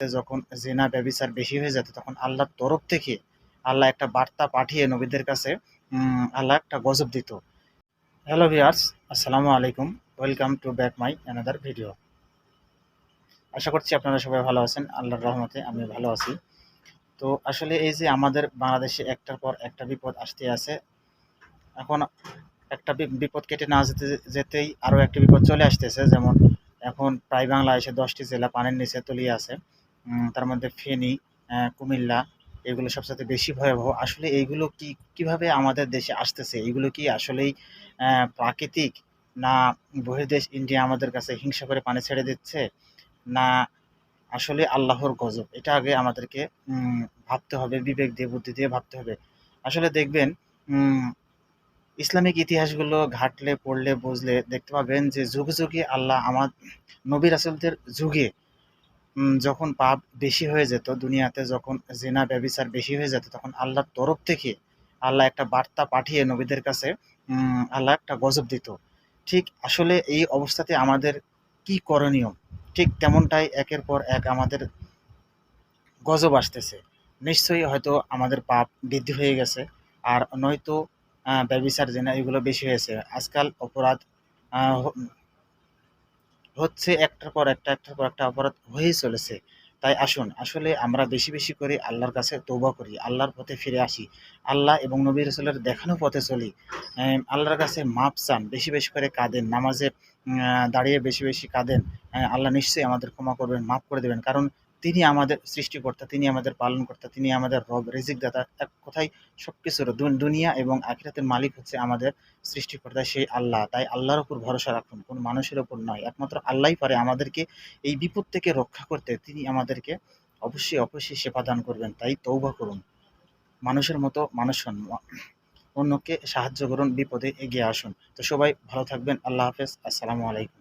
যখন জিনা ব্যভিচার বেশি হয়ে যেত তখন আল্লাহর তরফ থেকে আল্লাহ একটা বার্তা পাঠিয়ে নবীদের কাছে আল্লাহ একটা গজব দিত। হ্যালো ভিউয়ার্স, আসসালামু আলাইকুম। Welcome to back my another video. আশা করছি আপনারা সবাই ভালো আছেন। আল্লাহর রহমতে আমি ভালো আছি। তো আসলে এই যে আমাদের বাংলাদেশে একটার পর একটা বিপদ আসতে আছে। এখন একটা বিপদ কেটে না যেতেই আরও একটা বিপদ চলে আসতেছে। যেমন এখন প্রায় বাংলাদেশে 10টি জেলা পানির নিচে তলিয়ে আছে। তার মধ্যে ফেনী, কুমিল্লা এগুলো সবচাইতে বেশি ভয়াবহ। আসলে এইগুলো কিভাবে আমাদের দেশে আসতেছে? এগুলো কি আসলেই প্রাকৃতিক, না বহির্দেশ ইন্ডিয়া আমাদের কাছে হিংসা করে পানি ছেড়ে দিচ্ছে, না আসলে আল্লাহর গজব? এটা আগে আমাদেরকে ভাবতে হবে, বিবেক দিয়ে বুদ্ধি দিয়ে ভাবতে হবে। আসলে দেখবেন, উম ইসলামিক ইতিহাসগুলো ঘাটলে পড়লে বুঝলে দেখতে পাবেন যে যুগে যুগে আল্লাহ আমার নবী রাসূলদের যুগে যখন পাপ বেশি হয়ে যেত দুনিয়াতে, যখন জিনা ব্যভিচার বেশি হয়ে যেত তখন আল্লাহর তরফ থেকে আল্লাহ একটা বার্তা পাঠিয়ে নবীদের কাছে আল্লাহ একটা গজব দিত। ঠিক আসলে এই অবস্থাতে আমাদের কি করণীয়? ঠিক তেমনটাই একের পর এক আমাদের গজব আসতেছে। নিশ্চয়ই হয়তো আমাদের পাপ বৃদ্ধি হয়ে গেছে, আর নয়তো ব্যভিচার জেনা এগুলো বেশি হয়েছে। আজকাল অপরাধ আহ, হচ্ছে একটার পর একটা অপরাধ হয়েই চলেছে। তাই আসুন আসলে আমরা বেশি বেশি করে আল্লাহর কাছে তৌবা করি, আল্লাহর পথে ফিরে আসি, আল্লাহ এবং নবী রাসূলের দেখানো পথে চলি। আল্লাহর কাছে মাপ চান, বেশি বেশি করে কাঁদেন, নামাজে দাঁড়িয়ে বেশি বেশি কাঁদেন। আল্লাহ নিশ্চয়ই আমাদের ক্ষমা করবেন, মাফ করে দেবেন। কারণ তিনি আমাদের সৃষ্টিকর্তা, তিনি আমাদের পালনকর্তা, তিনি আমাদের রব, রিজিক দাতা। এক কথায় সবকিছুর দুনিয়া এবং আখিরাতের মালিক হচ্ছে আমাদের সৃষ্টিকর্তা, সেই আল্লাহ। তাই আল্লাহর উপর ভরসা রাখুন, কোনো মানুষের উপর নয়। একমাত্র আল্লাহই পারে আমাদেরকে এই বিপদ থেকে রক্ষা করতে। তিনি আমাদেরকে অবশ্যই অবশ্যই সেবা দান করবেন। তাই তৌবা করুন, মানুষের মতো মানুষ হন, অন্যকে সাহায্য করুন, বিপদে এগিয়ে আসুন। তো সবাই ভালো থাকবেন। আল্লাহ হাফেজ। আসসালামু আলাইকুম।